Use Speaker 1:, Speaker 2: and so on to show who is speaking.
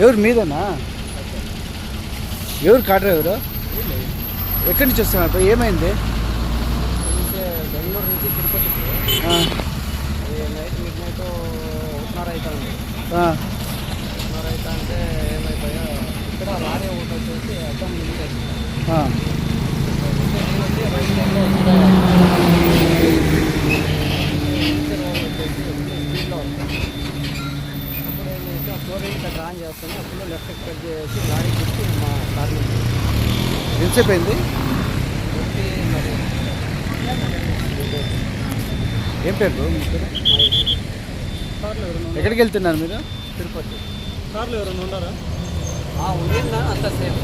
Speaker 1: ఎవరు మీదనా? ఎవరు car driver? ఎక్కడి నుంచి వస్తున్నారు? ఏమైంది?
Speaker 2: బెంగళూరు నుంచి తిరుపతికి నైట్ మిడ్ నైట్ 1:30 అవుతుంది. 1:30 అవుతా అంటే ఏమైపోయా ఇక్కడ లారీ ఒకటి వచ్చేసి అర్థం నిలిచేసింది. రైట్ సైడ్లో స్పీడ్లో వస్తాను. అప్పుడు ఏం చేసి ఆ ఫ్లోర్ ఇట్లా డ్రాన్ చేస్తాను. అప్పుడు లెఫ్ట్ కట్ చేసి లారీ తిప్పి మా కార్ నుంచి
Speaker 1: ఎంతసేపు అయింది?
Speaker 2: మరి
Speaker 1: ఏం పేరు మీ పేరు?
Speaker 2: కార్లో ఎవరైనా
Speaker 1: ఎక్కడికి వెళ్తున్నారు మీరు?
Speaker 2: తిరుపతి.
Speaker 3: కార్లో ఎవరైనా ఉన్నారా?
Speaker 2: ఉండిందా అంత సేఫ్.